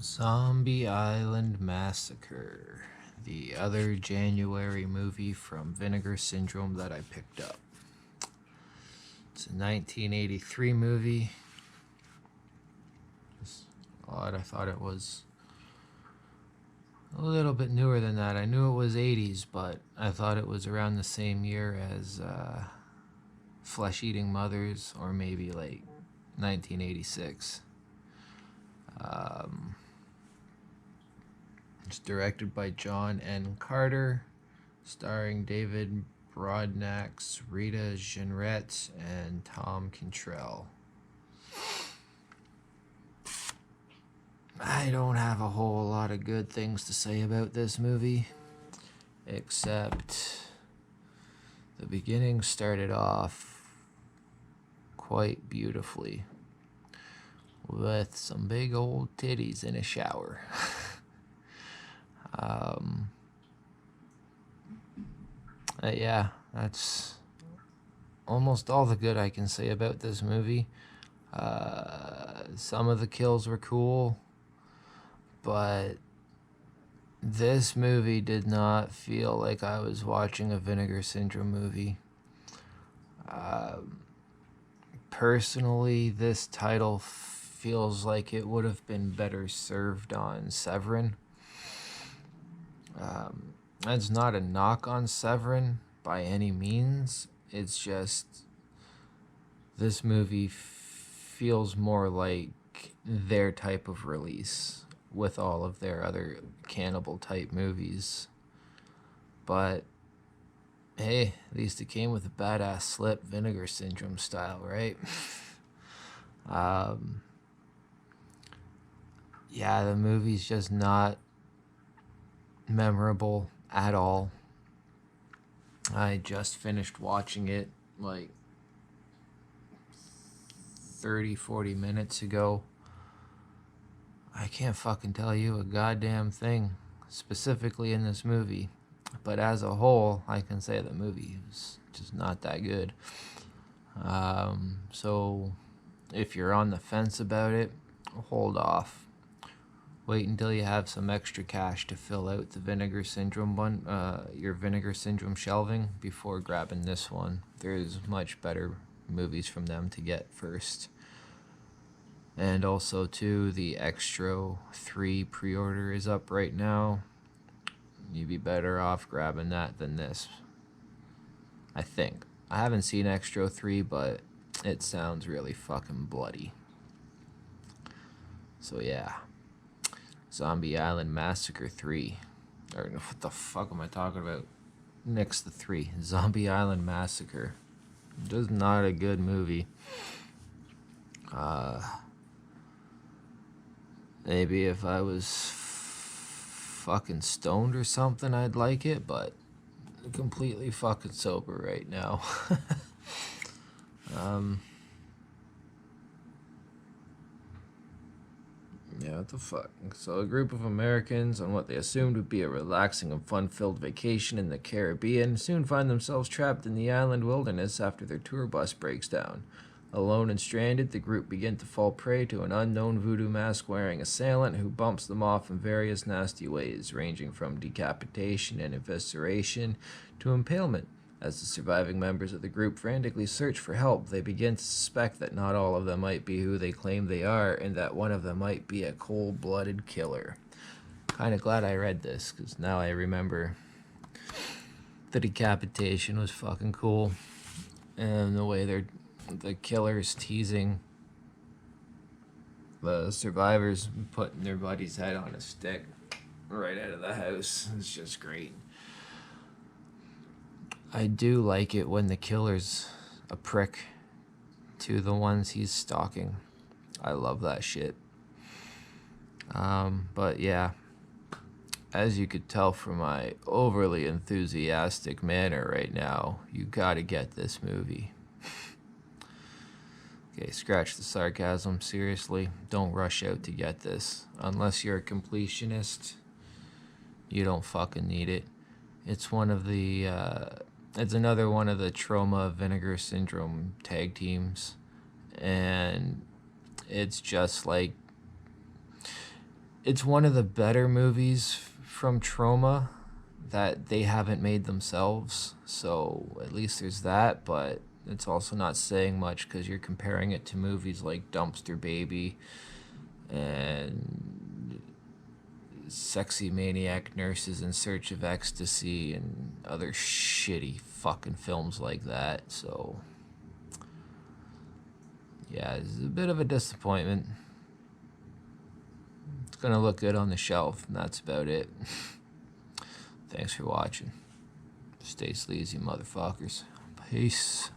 Zombie Island Massacre, the other January movie from Vinegar Syndrome that I picked up. It's a 1983 movie. It's odd, I thought it was a little bit newer than that. I knew it was 80s, but I thought it was around the same year as Flesh Eating Mothers, or maybe like 1986. It's directed by John N. Carter, starring David Broadnax, Rita Jenrette, and Tom Cantrell. I don't have a whole lot of good things to say about this movie, except the beginning started off quite beautifully with some big old titties in a shower. Yeah, that's almost all the good I can say about this movie. Some of the kills were cool, but this movie did not feel like I was watching a Vinegar Syndrome movie. Personally, this title feels like it would have been better served on Severin. That's not a knock on Severin by any means. It's just this movie feels more like their type of release with all of their other cannibal type movies. But hey, at least it came with a badass slip, Vinegar Syndrome style, right? Yeah, the movie's just not memorable at all. I just finished watching it like 30-40 minutes ago. I can't fucking tell you a goddamn thing specifically in this movie, but as a whole I can say the movie is just not that good. So if you're on the fence about it, hold off. Wait until you have some extra cash to fill out the Vinegar Syndrome one, your Vinegar Syndrome shelving, before grabbing this one. There's much better movies from them to get first. And also, too, the Extra 3 pre-order is up right now. You'd be better off grabbing that than this, I think. I haven't seen Extra 3, but it sounds really fucking bloody. So yeah. Zombie Island Massacre 3. Or what the fuck am I talking about? Next to 3. Zombie Island Massacre. Just not a good movie. Maybe if I was fucking stoned or something, I'd like it, but I'm completely fucking sober right now. Yeah, what the fuck? So a group of Americans on what they assumed would be a relaxing and fun-filled vacation in the Caribbean soon find themselves trapped in the island wilderness after their tour bus breaks down. Alone and stranded, the group begin to fall prey to an unknown voodoo mask-wearing assailant who bumps them off in various nasty ways, ranging from decapitation and evisceration to impalement. As the surviving members of the group frantically search for help, they begin to suspect that not all of them might be who they claim they are, and that one of them might be a cold-blooded killer. Kinda glad I read this, because now I remember the decapitation was fucking cool. And the way the killer's teasing the survivors, putting their buddy's head on a stick right out of the house. It's just great. I do like it when the killer's a prick to the ones he's stalking. I love that shit. But yeah, as you could tell from my overly enthusiastic manner right now, you gotta get this movie. Okay, scratch the sarcasm. Seriously, don't rush out to get this. Unless you're a completionist, you don't fucking need it. It's one of the, it's another one of the Trauma Vinegar Syndrome tag teams. And it's just like, it's one of the better movies from Trauma that they haven't made themselves. So at least there's that, but it's also not saying much because you're comparing it to movies like Dumpster Baby and Sexy Maniac Nurses in Search of Ecstasy and other shitty fucking films like that. So yeah, it's a bit of a disappointment. It's gonna look good on the shelf, and that's about it. Thanks for watching. Stay sleazy, motherfuckers. Peace.